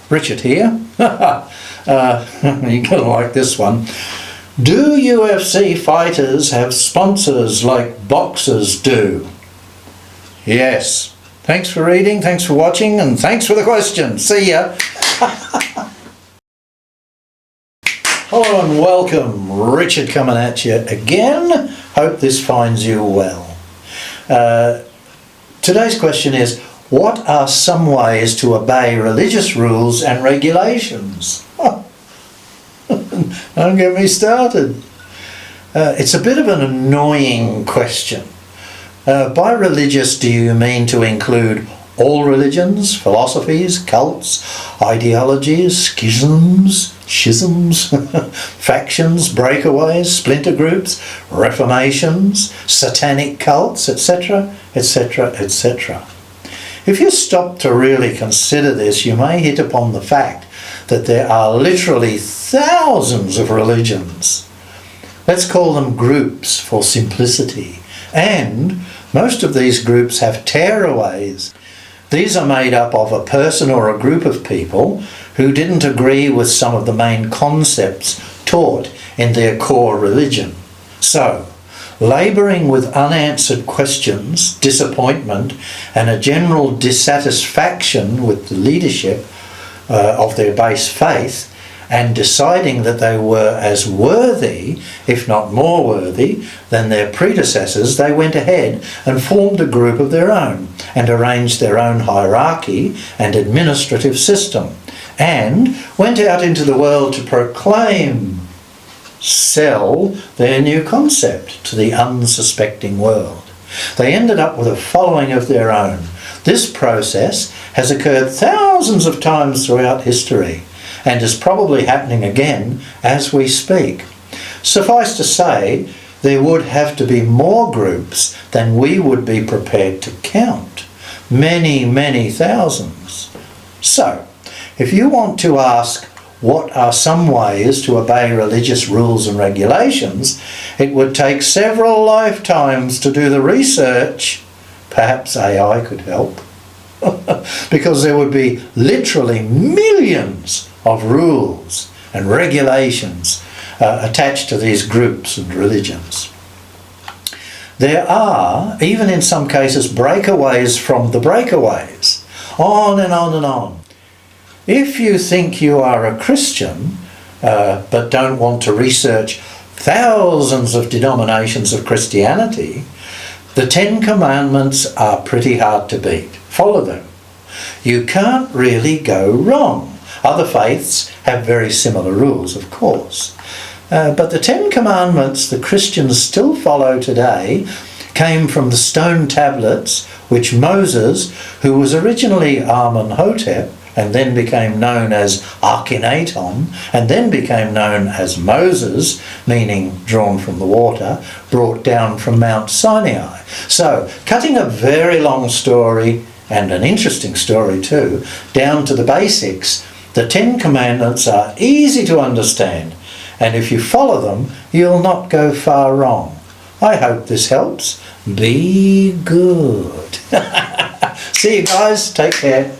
Richard here. You're going to like this one. Do UFC fighters have sponsors like boxers do? Yes. Thanks for reading, thanks for watching, and thanks for the question. See ya. Hello and welcome. Richard coming at you again. Hope this finds you well. Today's question is, what are some ways to obey religious rules and regulations? Don't get me started. It's a bit of an annoying question. By religious, do you mean to include all religions, philosophies, cults, ideologies, schisms, factions, breakaways, splinter groups, reformations, satanic cults, etc., etc., etc.? If you stop to really consider this, you may hit upon the fact that there are literally thousands of religions. Let's call them groups for simplicity. And most of these groups have tearaways. These are made up of a person or a group of people who didn't agree with some of the main concepts taught in their core religion. So, labouring with unanswered questions, disappointment, and a general dissatisfaction with the leadership of their base faith, and deciding that they were as worthy, if not more worthy, than their predecessors, they went ahead and formed a group of their own and arranged their own hierarchy and administrative system, and went out into the world to proclaim, sell their new concept to the unsuspecting world. They ended up with a following of their own. This process has occurred thousands of times throughout history and is probably happening again as we speak. Suffice to say, there would have to be more groups than we would be prepared to count. Many, many thousands. So, if you want to ask what are some ways to obey religious rules and regulations, it would take several lifetimes to do the research. Perhaps AI could help. Because there would be literally millions of rules and regulations attached to these groups and religions. There are, even in some cases, breakaways from the breakaways. On and on and on. If you think you are a Christian, but don't want to research thousands of denominations of Christianity, the 10 Commandments are pretty hard to beat. Follow them. You can't really go wrong. Other faiths have very similar rules, of course. But the 10 Commandments the Christians still follow today came from the stone tablets which Moses, who was originally Amenhotep, and then became known as Akhenaton, and then became known as Moses, meaning drawn from the water, brought down from Mount Sinai. So, cutting a very long story, and an interesting story too, down to the basics, the 10 Commandments are easy to understand, and if you follow them, you'll not go far wrong. I hope this helps. Be good. See you guys. Take care.